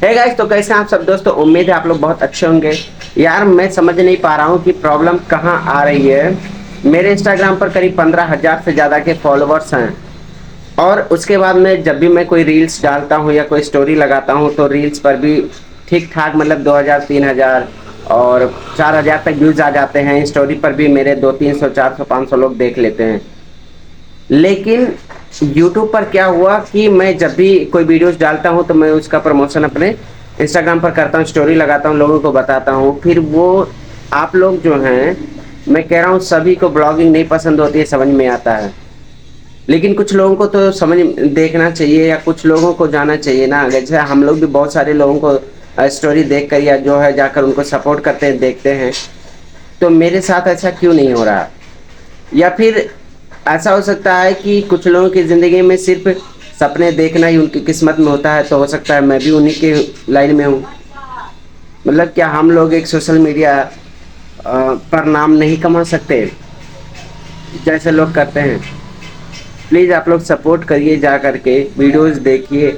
Hey guys, तो कैसे हैं आप सब दोस्तों। उम्मीद है आप लोग बहुत अच्छे होंगे। यार मैं समझ नहीं पा रहा हूँ कि प्रॉब्लम कहाँ आ रही है। मेरे इंस्टाग्राम पर करीब 15,000 से ज़्यादा के फॉलोअर्स हैं और उसके बाद में जब भी मैं कोई रील्स डालता हूँ या कोई स्टोरी लगाता हूँ तो रील्स पर भी ठीक ठाक मतलब 2,000 3,000 और 4,000 तक व्यूज आ जाते हैं। स्टोरी पर भी मेरे 200 300 400 500 लोग देख लेते हैं। लेकिन YouTube पर क्या हुआ कि मैं जब भी कोई वीडियोस डालता हूं तो मैं उसका प्रमोशन अपने इंस्टाग्राम पर करता हूं, स्टोरी लगाता हूं, लोगों को बताता हूं। फिर वो आप लोग जो हैं, मैं कह रहा हूं सभी को ब्लॉगिंग नहीं पसंद होती है, समझ में आता है। लेकिन कुछ लोगों को तो समझ देखना चाहिए या कुछ लोगों को जाना चाहिए ना। जैसे हम लोग भी बहुत सारे लोगों को स्टोरी देख कर या जो है जाकर उनको सपोर्ट करते हैं, देखते हैं। तो मेरे साथ ऐसा क्यों नहीं हो रहा। या फिर ऐसा हो सकता है कि कुछ लोगों की ज़िंदगी में सिर्फ सपने देखना ही उनकी किस्मत में होता है, तो हो सकता है मैं भी उन्हीं के लाइन में हूँ। मतलब क्या हम लोग एक सोशल मीडिया पर नाम नहीं कमा सकते जैसे लोग करते हैं। प्लीज़ आप लोग सपोर्ट करिए, जा करके वीडियोस देखिए।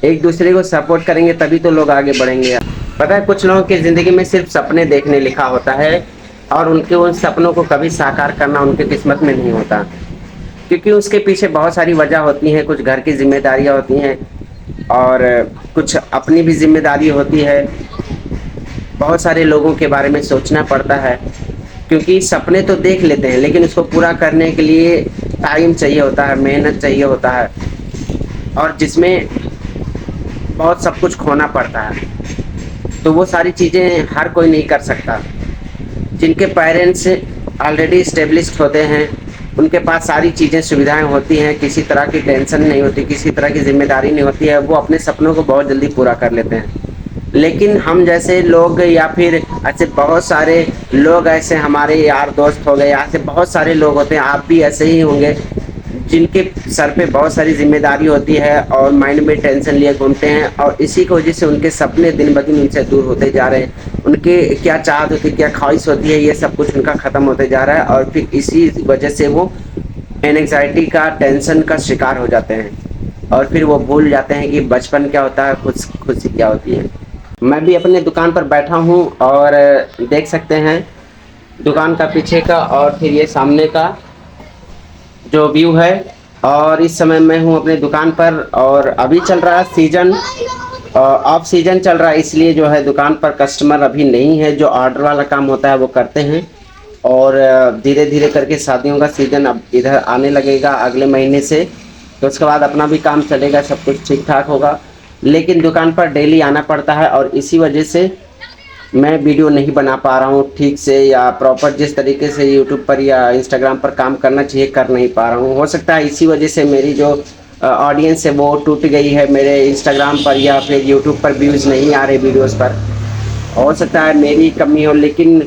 एक दूसरे को सपोर्ट करेंगे तभी तो लोग आगे बढ़ेंगे। पता है कुछ लोगों की ज़िंदगी में सिर्फ सपने देखने लिखा होता है और उनके उन सपनों को कभी साकार करना उनके किस्मत में नहीं होता, क्योंकि उसके पीछे बहुत सारी वजह होती हैं। कुछ घर की जिम्मेदारियां होती हैं और कुछ अपनी भी जिम्मेदारी होती है। बहुत सारे लोगों के बारे में सोचना पड़ता है, क्योंकि सपने तो देख लेते हैं लेकिन उसको पूरा करने के लिए टाइम चाहिए होता है, मेहनत चाहिए होता है और जिसमें बहुत सब कुछ खोना पड़ता है। तो वो सारी चीज़ें हर कोई नहीं कर सकता। जिनके पेरेंट्स ऑलरेडी इस्टेब्लिश्ड होते हैं, उनके पास सारी चीज़ें सुविधाएं होती हैं, किसी तरह की टेंशन नहीं होती, किसी तरह की जिम्मेदारी नहीं होती है, वो अपने सपनों को बहुत जल्दी पूरा कर लेते हैं। लेकिन हम जैसे लोग या फिर ऐसे बहुत सारे लोग, ऐसे हमारे यार दोस्त हो गए, ऐसे बहुत सारे लोग होते हैं, आप भी ऐसे ही होंगे, जिनके सर पे बहुत सारी जिम्मेदारी होती है और माइंड में टेंशन लिए घूमते हैं और इसी की वजह से उनके सपने दिन ब दिन उनसे दूर होते जा रहे हैं। उनके क्या चाहत होती है, क्या ख्वाहिश होती है, ये सब कुछ उनका ख़त्म होते जा रहा है और फिर इसी वजह से वो एनजाइटी का, टेंशन का शिकार हो जाते हैं और फिर वो भूल जाते हैं कि बचपन क्या होता है, खुशी क्या होती है। मैं भी अपने दुकान पर बैठा हूँ और देख सकते हैं दुकान का पीछे का और फिर ये सामने का जो व्यू है। और इस समय मैं हूँ अपने दुकान पर और अभी चल रहा है सीजन, ऑफ सीजन चल रहा है, इसलिए जो है दुकान पर कस्टमर अभी नहीं है। जो ऑर्डर वाला काम होता है वो करते हैं और धीरे धीरे करके शादियों का सीज़न अब इधर आने लगेगा अगले महीने से, तो उसके बाद अपना भी काम चलेगा, सब कुछ ठीक ठाक होगा। लेकिन दुकान पर डेली आना पड़ता है और इसी वजह से मैं वीडियो नहीं बना पा रहा हूँ ठीक से, या प्रॉपर जिस तरीके से यूट्यूब पर या इंस्टाग्राम पर काम करना चाहिए कर नहीं पा रहा हूँ। हो सकता है इसी वजह से मेरी जो ऑडियंस है वो टूट गई है मेरे इंस्टाग्राम पर, या फिर यूट्यूब पर व्यूज़ नहीं आ रहे वीडियोस पर। हो सकता है मेरी कमी हो, लेकिन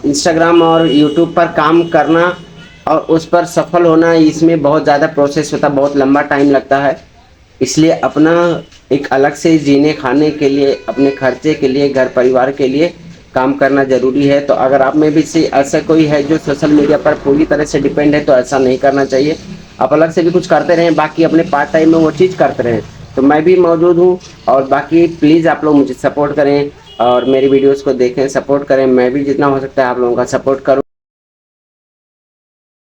इंस्टाग्राम और यूट्यूब पर काम करना और उस पर सफल होना, इसमें बहुत ज़्यादा प्रोसेस होता है, बहुत लंबा टाइम लगता है। इसलिए अपना एक अलग से जीने खाने के लिए, अपने खर्चे के लिए, घर परिवार के लिए काम करना ज़रूरी है। तो अगर आप में भी से ऐसा कोई है जो सोशल मीडिया पर पूरी तरह से डिपेंड है तो ऐसा नहीं करना चाहिए। आप अलग से भी कुछ करते रहें, बाकी अपने पार्ट टाइम में वो चीज़ करते रहें। तो मैं भी मौजूद हूँ और बाकी प्लीज़ आप लोग मुझे सपोर्ट करें और मेरी वीडियोज़ को देखें, सपोर्ट करें। मैं भी जितना हो सकता है आप लोगों का सपोर्ट करूँ।